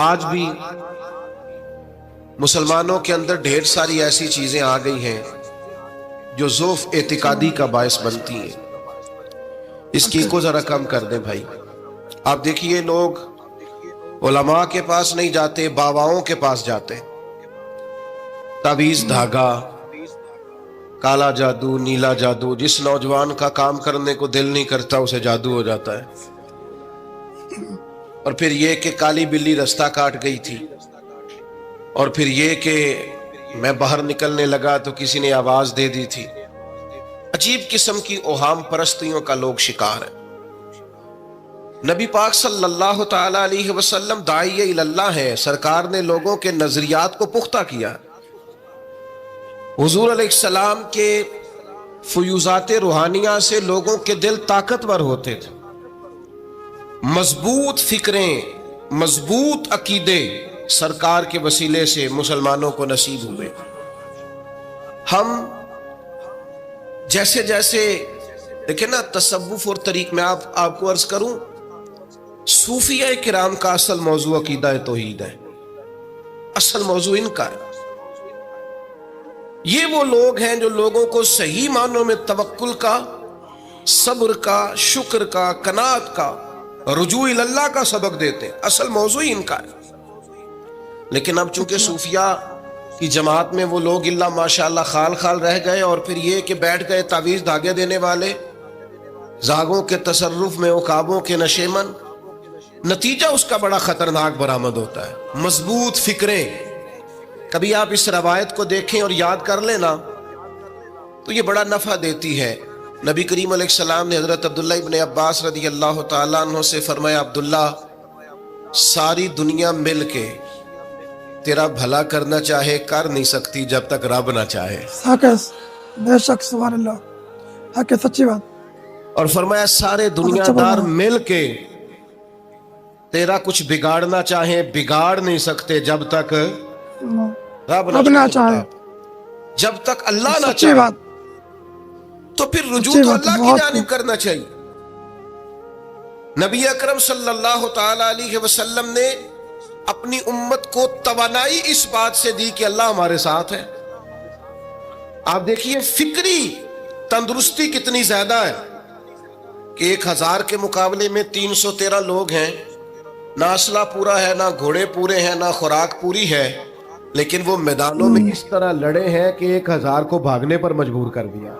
آج بھی مسلمانوں کے اندر ڈھیر ساری ایسی چیزیں آ گئی ہیں جو ضعف اعتقادی کا باعث بنتی ہیں. اس کی کو ذرا کم کر دیں بھائی. آپ دیکھیے لوگ علماء کے پاس نہیں جاتے، باباؤں کے پاس جاتے. تعویذ دھاگا، کالا جادو، نیلا جادو. جس نوجوان کا کام کرنے کو دل نہیں کرتا اسے جادو ہو جاتا ہے. اور پھر یہ کہ کالی بلی رستہ کاٹ گئی تھی، اور پھر یہ کہ میں باہر نکلنے لگا تو کسی نے آواز دے دی تھی. عجیب قسم کی اوہام پرستیوں کا لوگ شکار ہیں. نبی پاک صلی اللہ تعالی علیہ وسلم داعی اللہ ہے. سرکار نے لوگوں کے نظریات کو پختہ کیا. حضور علیہ السلام کے فیوزات روحانیہ سے لوگوں کے دل طاقتور ہوتے تھے. مضبوط فکریں، مضبوط عقیدے سرکار کے وسیلے سے مسلمانوں کو نصیب ہوئے. ہم جیسے جیسے دیکھیں نا تصوف اور طریق میں آپ کو عرض کروں، صوفیہ کرام کا اصل موضوع عقیدہ توحید ہے. اصل موضوع ان کا ہے. یہ وہ لوگ ہیں جو لوگوں کو صحیح معنوں میں توکل کا، صبر کا، شکر کا، قناعت کا، رجوع اللہ کا سبق دیتے ہیں. اصل موضوع ان کا ہے. لیکن اب چونکہ صوفیہ کی جماعت میں وہ لوگ اللہ ماشاءاللہ خال خال رہ گئے، اور پھر یہ کہ بیٹھ گئے تعویذ دھاگے دینے والے، زاغوں کے تصرف میں، عقابوں کے نشے من. نتیجہ اس کا بڑا خطرناک برآمد ہوتا ہے. مضبوط فکریں. کبھی آپ اس روایت کو دیکھیں اور یاد کر لیں نا تو یہ بڑا نفع دیتی ہے. نبی کریم علیہ السلام نے حضرت عبداللہ ابن عباس رضی اللہ تعالیٰ عنہ سے فرمایا، عبداللہ، ساری دنیا مل کے تیرا بھلا کرنا چاہے کر نہیں سکتی جب تک رب نہ چاہے. بے شک، سبحان اللہ، حق ہے، سچی بات. اور فرمایا سارے دنیا دار مل کے تیرا کچھ بگاڑنا چاہیں بگاڑ نہیں سکتے جب تک رب نہ چاہے. جب تک اللہ نہ چاہے تو پھر رجوع تو اللہ کی جانب کرنا چاہیے. نبی اکرم صلی اللہ تعالی علیہ وسلم نے اپنی امت کو توانائی اس بات سے دی کہ اللہ ہمارے ساتھ ہے. آپ دیکھیے فکری تندرستی کتنی زیادہ ہے کہ 1000 کے مقابلے میں 313 لوگ ہیں. نہ اسلحہ پورا ہے، نہ گھوڑے پورے ہیں، نہ خوراک پوری ہے، لیکن وہ میدانوں میں اس طرح لڑے ہیں کہ 1000 کو بھاگنے پر مجبور کر دیا.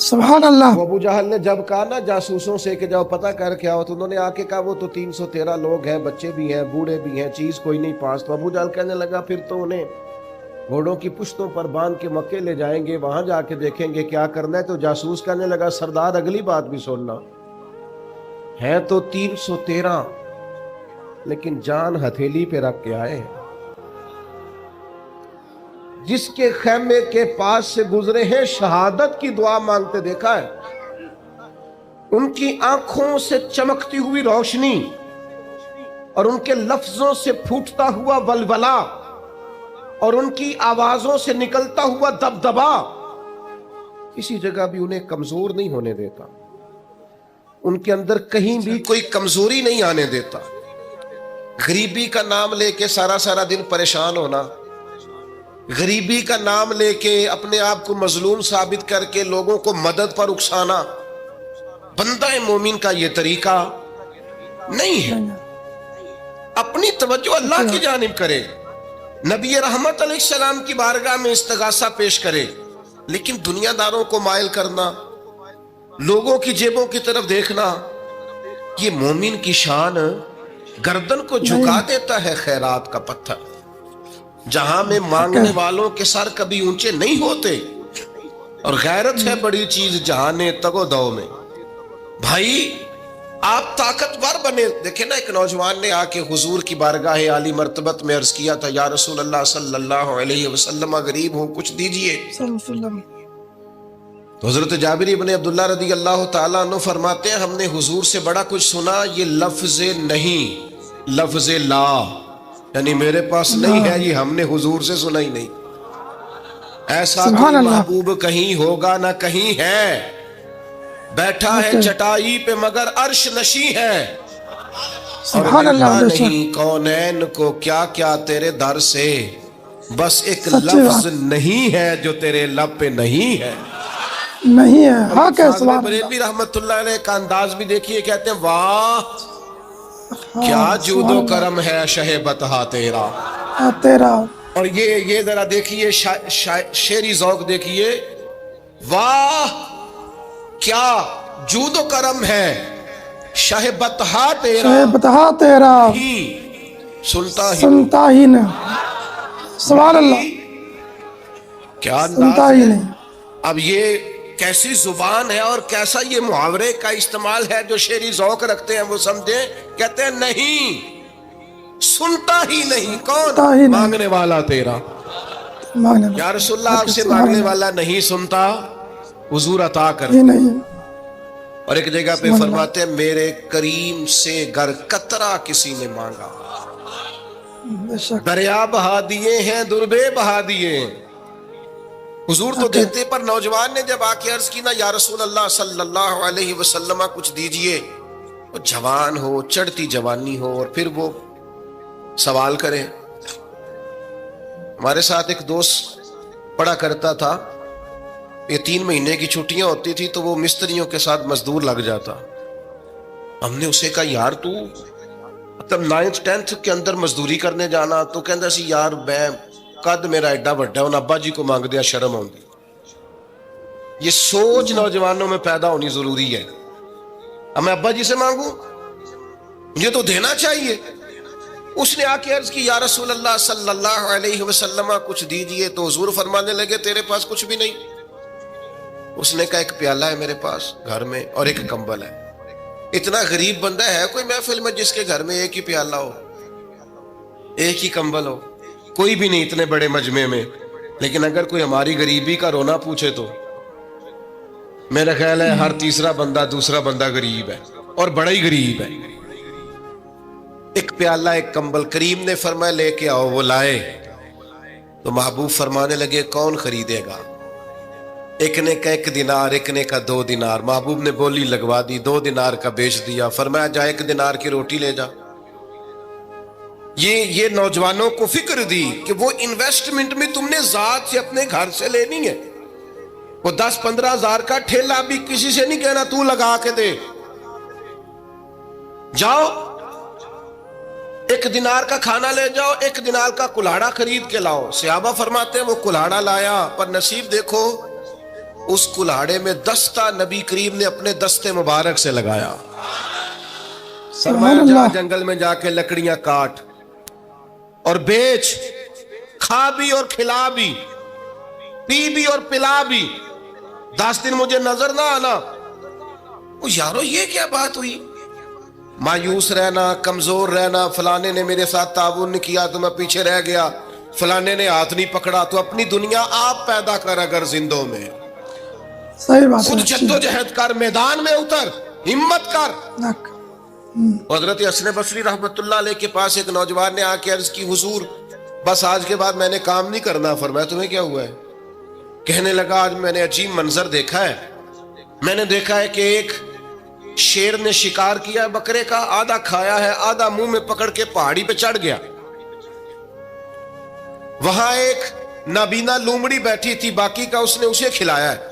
سبحان اللہ. ابو جہل نے جب کہا نا جاسوسوں سے کہ جاؤ پتہ کر کے آؤ، تو انہوں نے آ کے کہا وہ تو 313 لوگ ہیں، بچے بھی ہیں، بوڑھے بھی ہیں، چیز کوئی نہیں پاس. تو ابو جہل کہنے لگا پھر تو انہیں گھوڑوں کی پشتوں پر باندھ کے مکے لے جائیں گے، وہاں جا کے دیکھیں گے کیا کرنا ہے. تو جاسوس کہنے لگا سردار اگلی بات بھی سننا، ہے تو 313 لیکن جان ہتھیلی پہ رکھ کے آئے. جس کے خیمے کے پاس سے گزرے ہیں شہادت کی دعا مانگتے دیکھا ہے. ان کی آنکھوں سے چمکتی ہوئی روشنی اور ان کے لفظوں سے پھوٹتا ہوا ولولہ اور ان کی آوازوں سے نکلتا ہوا دبدبا کسی جگہ بھی انہیں کمزور نہیں ہونے دیتا. ان کے اندر کہیں بھی کوئی کمزوری نہیں آنے دیتا. غریبی کا نام لے کے سارا دن پریشان ہونا، غریبی کا نام لے کے اپنے آپ کو مظلوم ثابت کر کے لوگوں کو مدد پر اکسانا بندہ مومن کا یہ طریقہ نہیں ہے. اپنی توجہ اللہ کی جانب کرے، نبی رحمت علیہ السلام کی بارگاہ میں استغاثہ پیش کرے، لیکن دنیا داروں کو مائل کرنا، لوگوں کی جیبوں کی طرف دیکھنا، یہ مومن کی شان گردن کو جھکا دیتا ہے. خیرات کا پتھر جہاں میں مانگنے والوں کے سر کبھی اونچے نہیں ہوتے، اور غیرت ہے بڑی چیز جہانے تگو دو میں. بھائی آپ طاقتور بنے. دیکھیں نا ایک نوجوان نے آ کے حضور کی بارگاہ عالی مرتبت میں عرض کیا تھا، یا رسول اللہ صلی اللہ علیہ وسلم غریب ہوں کچھ دیجئے. تو حضرت جابر ابن عبداللہ رضی اللہ تعالیٰ عنہ فرماتے ہیں ہم نے حضور سے بڑا کچھ سنا، یہ لفظ نہیں لفظ لا، یعنی میرے پاس نہیں ہے، یہ ہم نے حضور سے سنا ہی نہیں. ایسا کوئی محبوب کہیں ہوگا نہ کہیں ہے، بیٹھا ہے چٹائی پہ مگر عرش نشیں ہے. سبحان اللہ ملتا بے شک نہیں کونین کو کیا کیا تیرے در سے، بس ایک سچی لفظ بات نہیں ہے جو تیرے لب پہ نہیں ہے۔ نہیں ہے حق ہے فاضل سبحان اللہ بریلوی رحمت اللہ علیہ کا انداز بھی دیکھیے، کہتے ہیں واہ کیا ہاں جود سبحان و اللہ کرم ہے شہ بتہا تیرا۔ تیرا اور یہ ذرا دیکھیے شعری ذوق دیکھیے، واہ کیا جود و کرم ہے شہ بتہا تیرا، شہ بتہا تیرا ہی سنتا ہی سنتا ہی نہیں سبحان اللہ کیا انداز سنتا ہی ہے۔ نہیں اب یہ کیسی زبان ہے اور کیسا یہ محاورے کا استعمال ہے، جو شعری ذوق رکھتے ہیں وہ سمجھیں، کہتے ہیں نہیں سنتا ہی نہیں، کون؟ سنتا ہی نہیں مانگنے والا تیرا۔ مانگنے یا رسول اللہ آپ سے سبحان مانگنے اللہ والا نہیں سنتا، حضور عطا یہ کرتے۔ نہیں اور ایک جگہ پہ سبحان اللہ فرماتے ہیں میرے کریم سے گر قطرہ کسی نے مانگا، بے شک دریا بہا دیے ہیں دربے بہا دیے ہیں۔ حضور تو دیتے، پر نوجوان نے جب آ کے عرض کی نا یا رسول اللہ صلی اللہ علیہ وسلم کچھ دیجئے، وہ جوان ہو چڑھتی جوانی ہو اور پھر وہ سوال کرے۔ ہمارے ساتھ ایک دوست پڑھا کرتا تھا، یہ 3 مہینے کی چھٹیاں ہوتی تھی تو وہ مستریوں کے ساتھ مزدور لگ جاتا۔ ہم نے اسے کہا یار تو مطلب 9th 10th کے اندر مزدوری کرنے جانا، تو کہندا سی یار میں قد میرا ایڈا بڑا ہے، ابا جی کو مانگ دیا شرم آؤندی۔ یہ سوچ نوجوانوں میں پیدا ہونی ضروری ہے، اب میں ابا جی سے مانگوں، یہ تو دینا چاہیے۔ اس نے آ کے عرض کی یا رسول اللہ صلی اللہ علیہ وسلم کچھ دیجئے، تو حضور فرمانے لگے تیرے پاس کچھ بھی نہیں؟ اس نے کہا ایک پیالہ ہے میرے پاس گھر میں اور ایک کمبل ہے۔ اتنا غریب بندہ ہے کوئی محفل میں جس کے گھر میں ایک ہی پیالہ ہو، ایک ہی کمبل ہو؟ کوئی بھی نہیں اتنے بڑے مجمع میں۔ لیکن اگر کوئی ہماری غریبی کا رونا پوچھے تو میرا خیال ہے ہر تیسرا بندہ دوسرا بندہ غریب ہے، اور بڑا ہی غریب ہے۔ ایک پیالہ ایک کمبل، کریم نے فرمایا لے کے آؤ، وہ لائے تو محبوب فرمانے لگے کون خریدے گا؟ ایک نے کہا 1 دینار، ایک نے کہا 2 دینار۔ محبوب نے بولی لگوا دی، 2 دینار کا بیچ دیا، فرمایا جا 1 دینار کی روٹی لے جا۔ یہ نوجوانوں کو فکر دی کہ وہ انویسٹمنٹ میں تم نے ذات سے اپنے گھر سے لینی ہے، وہ 10-15 ہزار کا ٹھیلا بھی کسی سے نہیں کہنا تو لگا کے دے، جاؤ 1 دینار کا کھانا لے جاؤ، 1 دینار کا کلاڑا خرید کے لاؤ۔ صحابہ فرماتے ہیں وہ کلاڑا لایا، پر نصیب دیکھو اس کلاڑے میں دستہ نبی کریم نے اپنے دستے مبارک سے لگایا۔ فرمایا جا جنگل میں جا کے لکڑیاں کاٹ اور بیچ، کھا بھی اور کھلا بھی، پی بھی اور پلا بھی، 10 دن مجھے نظر نہ آنا۔ یارو یہ کیا بات ہوئی؟ مایوس رہنا، کمزور رہنا، فلانے نے میرے ساتھ تعاون نہیں کیا تو میں پیچھے رہ گیا، فلانے نے ہاتھ نہیں پکڑا، تو اپنی دنیا آپ پیدا کر، اگر زندوں میں صحیح بات خود ہے جدوجہد کر، میدان میں اتر، ہمت کر۔ حضرت حسن بصری رحمت اللہ علیہ کے پاس ایک نوجوان نے آ کے عرض کی حضور بس آج کے بعد میں نے کام نہیں کرنا۔ فرمایا تمہیں کیا ہوا ہے؟ کہنے لگا آج میں نے عجیب منظر دیکھا ہے، میں نے دیکھا ہے کہ ایک شیر نے شکار کیا بکرے کا، آدھا کھایا ہے، آدھا منہ میں پکڑ کے پہاڑی پہ چڑھ گیا، وہاں ایک نابینا لومڑی بیٹھی تھی، باقی کا اس نے اسے کھلایا ہے۔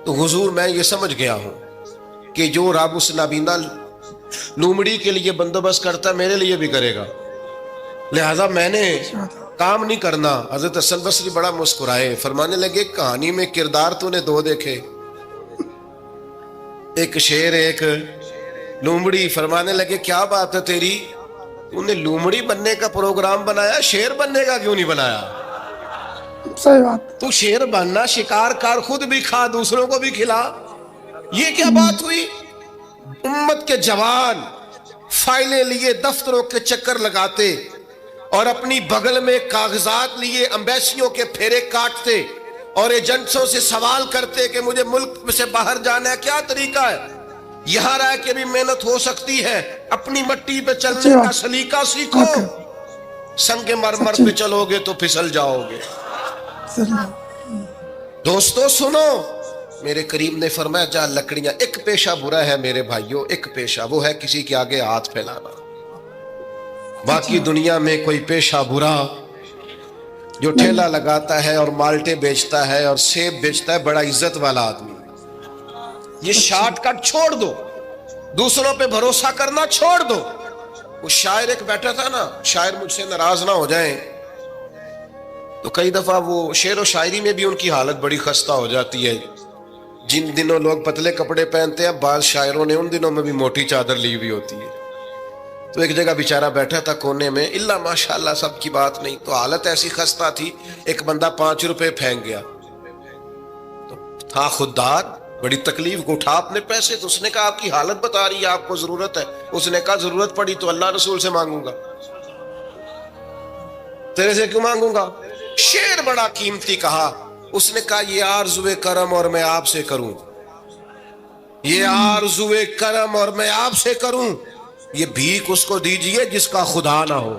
تو حضور میں یہ سمجھ گیا ہوں کہ جو رب اس نابینا لومڑی کے لیے بندوبست کرتا ہے میرے لیے بھی کرے گا، لہذا میں نے کام نہیں کرنا۔ حضرت حسن بصری بڑا مسکرائے، فرمانے لگے کہانی میں کردار تو نے 2 دیکھے، ایک شیر ایک لومڑی۔ فرمانے لگے کیا بات ہے تیری، تو نے لومڑی بننے کا پروگرام بنایا، شیر بننے کا کیوں نہیں بنایا؟ صحیح بات تو شیر بننا، شکار کر، خود بھی کھا دوسروں کو بھی کھلا، یہ کیا بات ہوئی؟ امت کے جوان فائلیں لیے دفتروں کے چکر لگاتے اور اپنی بغل میں کاغذات لیے امبیسیوں کے پھیرے کاٹتے اور ایجنٹوں سے سوال کرتے کہ مجھے ملک سے باہر جانا ہے، کیا طریقہ ہے؟ یہاں رہ کے بھی محنت ہو سکتی ہے، اپنی مٹی پہ چلنے کا سلیقہ سیکھو، سنگ مرمر پہ چلو گے تو پھسل جاؤ گے۔ دوستو سنو، میرے کریم نے فرمایا جا لکڑیاں، ایک پیشہ برا ہے میرے بھائیوں، ایک پیشہ وہ ہے کسی کے آگے ہاتھ پھیلانا۔ باقی دنیا میں کوئی پیشہ برا جو ٹھیلا لگاتا ہے اور مالٹے بیچتا ہے اور سیب بیچتا ہے بڑا عزت والا آدمی. یہ شارٹ کٹ چھوڑ دو, دوسروں پہ بھروسہ کرنا چھوڑ دو. وہ شاعر ایک بیٹھا تھا نا, شاعر مجھ سے ناراض نہ ہو جائیں, تو کئی دفعہ وہ شعر و شاعری میں بھی ان کی حالت بڑی خستہ ہو جاتی ہے. جن دنوں لوگ پتلے کپڑے پہنتے ہیں, بعض شاعروں نے ان دنوں میں بھی موٹی چادر لی ہوئی ہوتی ہے. تو ایک جگہ بیچارہ بیٹھا تھا کونے میں, اللہ ماشاءاللہ سب کی بات نہیں, تو حالت ایسی خستہ تھی. ایک بندہ 5 روپے پھینک گیا, تو تھا خوددار, بڑی تکلیف کو اٹھا اپنے پیسے. تو اس نے کہا آپ کی حالت بتا رہی ہے, آپ کو ضرورت ہے. اس نے کہا ضرورت پڑی تو اللہ رسول سے مانگوں گا, تیرے سے کیوں مانگوں گا. شعر بڑا قیمتی کہا. اس نے کہا یہ آرزوئے کرم اور میں آپ سے کروں, یہ آرزوئے کرم اور میں آپ سے کروں, یہ بھیک اس کو دیجئے جس کا خدا نہ ہو.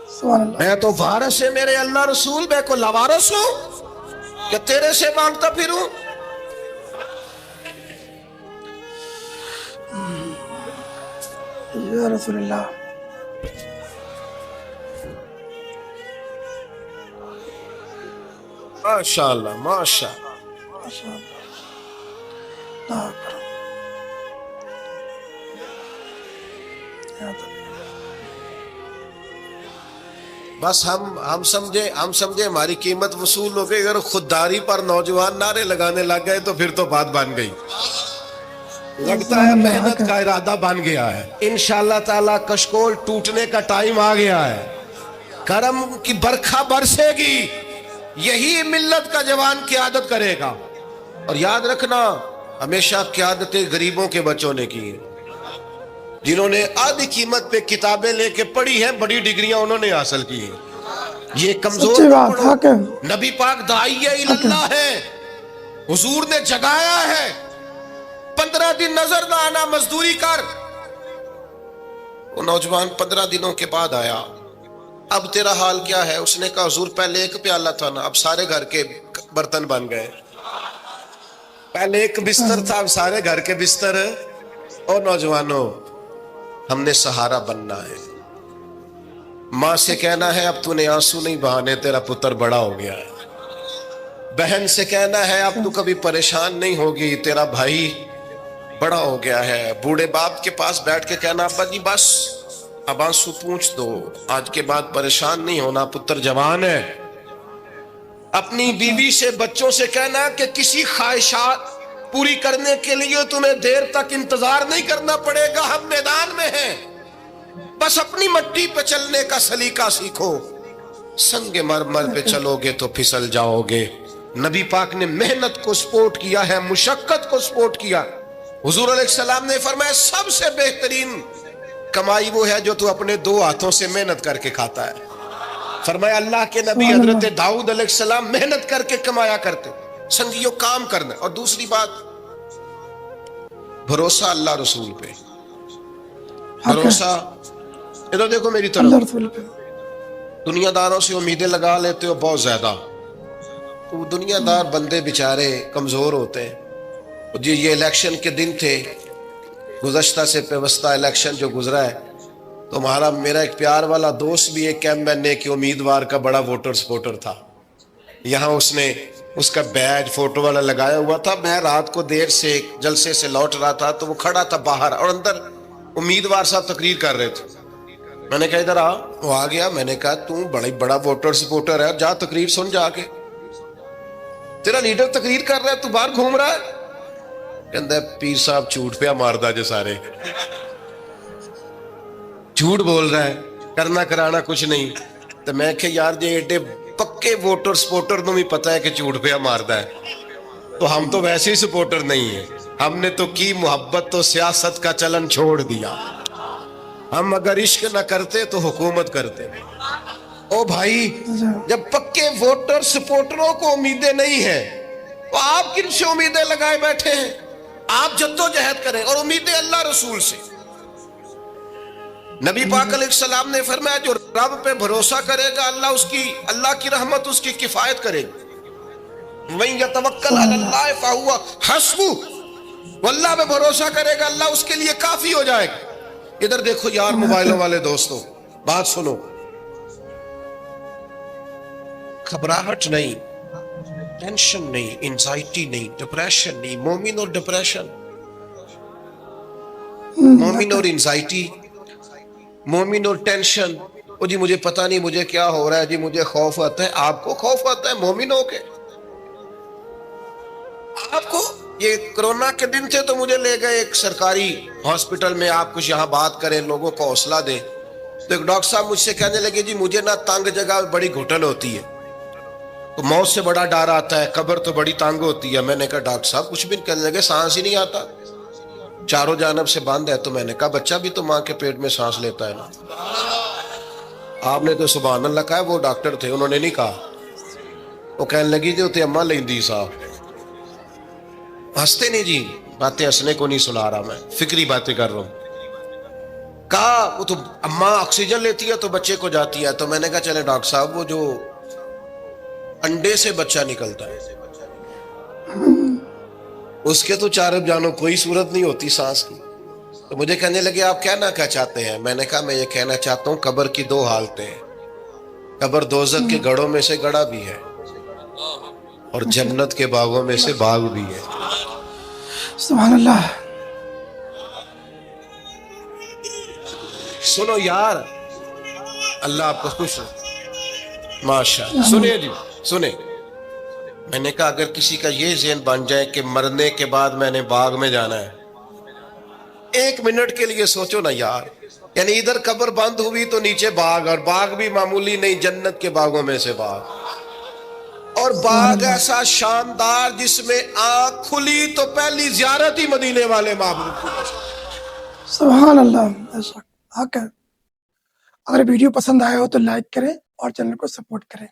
سبحان اللہ. میں تو وارث ہے میرے اللہ رسول, میں کو لوارث ہوں کہ تیرے سے مانگتا پھروں. یا رسول اللہ. ماشاءاللہ ماشاءاللہ. ماشاء اللہ. اللہ اکبر. یا اللہ. بس ہم سمجھے ہماری قیمت وصول ہو گئی. اگر خودداری پر نوجوان نعرے لگانے لگ گئے تو پھر تو بات بن گئی. لگتا ہے محنت کا ارادہ بن گیا ہے. انشاءاللہ تعالی کشکول ٹوٹنے کا ٹائم آ گیا ہے. کرم کی برکھا برسے گی, یہی ملت کا جوان قیادت کرے گا. اور یاد رکھنا, ہمیشہ قیادتیں غریبوں کے بچوں نے کی ہیں, جنہوں نے آدھی قیمت پہ کتابیں لے کے پڑھی ہیں, بڑی ڈگریاں انہوں نے حاصل کی ہیں. یہ کمزور سچی نہ بات. پڑھو. حاکم نبی پاک داعیہ اللہ ہے, حضور نے جگایا ہے. 15 دن نظر نہ آنا, مزدوری کر. وہ نوجوان 15 دنوں کے بعد آیا. اب تیرا حال کیا ہے؟ اس نے کہا حضور پہلے ایک پیالہ تھا نا, اب سارے گھر کے برتن بن گئے. پہلے ایک بستر تھا, اب سارے گھر کے بستر. اور نوجوانوں, ہم نے سہارا بننا ہے. ماں سے کہنا ہے اب تو نے آنسو نہیں بہانے, تیرا پتر بڑا ہو گیا ہے. بہن سے کہنا ہے اب تو کبھی پریشان نہیں ہوگی, تیرا بھائی بڑا ہو گیا ہے. بوڑھے باپ کے پاس بیٹھ کے کہنا ابا جی بس اب آنسو پوچھ دو, آج کے بعد پریشان نہیں ہونا, پتر جوان ہے. اپنی بیوی سے, بچوں سے کہنا کہ کسی خواہشات پوری کرنے کے لیے تمہیں دیر تک انتظار نہیں کرنا پڑے گا, ہم میدان میں ہیں. بس اپنی مٹی پہ چلنے کا سلیقہ سیکھو, سنگ مرمر پہ چلو گے تو پھسل جاؤ گے. نبی پاک نے محنت کو سپورٹ کیا ہے, مشقت کو سپورٹ کیا. حضور علیہ السلام نے فرمایا سب سے بہترین کمائی وہ ہے جو تو اپنے 2 ہاتھوں سے محنت کر کے کھاتا ہے. فرمایا اللہ کے نبی حضرت داؤد علیہ السلام محنت کر کے کمایا کرتے. سنگیوں کام کرنا. اور دوسری بات, بھروسہ اللہ رسول پہ. بھروسہ, ادھر دیکھو میری اللہ طرف. رسول پہ. دنیا داروں سے امیدیں لگا لیتے ہو بہت زیادہ, تو دنیا دار بندے بیچارے کمزور ہوتے ہیں. جی یہ الیکشن کے دن تھے, گزشتہ سے پیوستہ الیکشن جو گزرا ہے, تو میرا ایک پیار والا دوست بھی ایک ایم کے امیدوار کا بڑا ووٹر سپورٹر تھا. یہاں اس کا بیج فوٹو والا لگایا ہوا تھا. میں رات کو دیر سے جلسے سے لوٹ رہا تھا, تو وہ کھڑا تھا باہر, اور اندر امیدوار صاحب تقریر کر رہے تھے. میں نے کہا ادھر آ. وہ آ گیا. میں نے کہا تو بڑا ووٹر سپورٹر ہے, جا تقریر سن جا کے, تیرا لیڈر تقریر کر رہا ہے, تو باہر گھوم رہا ہے. کہندا ہے پیر صاحب جھوٹ پہ ماردا جو سارے, جھوٹ بول رہا ہے, کرنا کرانا کچھ نہیں. تو میں کہ یار جی ایڈے پکے ووٹر سپورٹر تو بھی پتا ہے کہ جھوٹ پہ ماردا ہے, تو ہم تو ویسے ہی سپورٹر نہیں ہیں. ہم نے تو کی محبت تو سیاست کا چلن چھوڑ دیا. ہم اگر عشق نہ کرتے تو حکومت کرتے. او بھائی, جب پکے ووٹر سپورٹروں کو امیدیں نہیں ہیں, تو آپ کن سے امیدیں لگائے بیٹھے ہیں؟ آپ جدوجہد کریں, اور امیدیں اللہ رسول سے. نبی پاک علیہ السلام نے فرمایا جو رب پہ بھروسہ کرے گا اللہ کی رحمت اس کی کفایت کرے گی. وَمَن يَتَوَكَّلْ عَلَى اللَّهِ فَهُوَ حَسْبُهُ, وہ اللہ پہ بھروسہ کرے گا اللہ اس کے لیے کافی ہو جائے گا. ادھر دیکھو یار موبائلوں والے دوستوں، بات سنو، گھبراہٹ نہیں، ٹینشن نہیں، انزائٹی نہیں، ڈپریشن نہیں. مومن اور ڈپریشن، مومن اور انزائٹی، مومن اور ٹینشن. او جی مجھے پتہ نہیں مجھے کیا ہو رہا ہے، جی مجھے خوف آتا ہے. آپ کو خوف آتا ہے مومن ہو کے؟ آپ کو یہ کرونا کے دن تھے تو مجھے لے گئے ایک سرکاری ہاسپٹل میں، آپ کچھ یہاں بات کریں، لوگوں کو حوصلہ دیں. تو ایک ڈاکٹر صاحب مجھ سے کہنے لگے جی مجھے نہ تنگ جگہ بڑی گھٹن ہوتی ہے، تو موت سے بڑا ڈر آتا ہے، قبر تو بڑی تنگ ہوتی ہے. میں نے کہا ڈاکٹر صاحب کچھ بھی. کہنے لگے سانس ہی نہیں آتا، چاروں جانب سے بند ہے. تو میں نے کہا بچہ بھی تو ماں کے پیٹ میں سانس لیتا ہے نا. آپ نے تو سبحان اللہ کہا. وہ ڈاکٹر تھے، انہوں نے نہیں کہا. وہ کہنے لگی جو تے اماں لیندی صاحب. ہنستے نہیں جی، باتیں ہنسنے کو نہیں سنا رہا، میں فکری باتیں کر رہا ہوں. کہا وہ تو اماں آکسیجن لیتی ہے تو بچے کو جاتی ہے. تو میں نے کہا چلے ڈاکٹر صاحب وہ جو انڈے سے بچہ نکلتا ہے اس کے تو چاروں جانوں کوئی صورت نہیں ہوتی سانس کی. تو مجھے کہنے لگے آپ کہنا کیا چاہتے ہیں؟ میں نے کہا میں یہ کہنا چاہتا ہوں قبر کی دو حالتیں ہیں. قبر دوزخ کے گڑھوں میں سے گڑھا بھی ہے اور جنت کے باغوں میں سے باغ بھی ہے. سبحان اللہ. سنو یار، اللہ آپ کو خوش رکھے. ماشاء اللہ. سنیں جی سنیں، میں نے کہا اگر کسی کا یہ ذہن بن جائے کہ مرنے کے بعد میں نے باغ میں جانا ہے، ایک منٹ کے لیے سوچو نا یار. یعنی ادھر قبر بند ہوئی تو نیچے باغ، اور باغ بھی معمولی نہیں، جنت کے باغوں میں سے باغ. اور باغ ایسا شاندار جس میں آنکھ کھلی تو پہلی زیارت ہی مدینے والے معبود کی. سبحان اللہ. بے شک حق ہے. اگر ویڈیو پسند آیا ہو تو لائک کریں اور چینل کو سپورٹ کریں.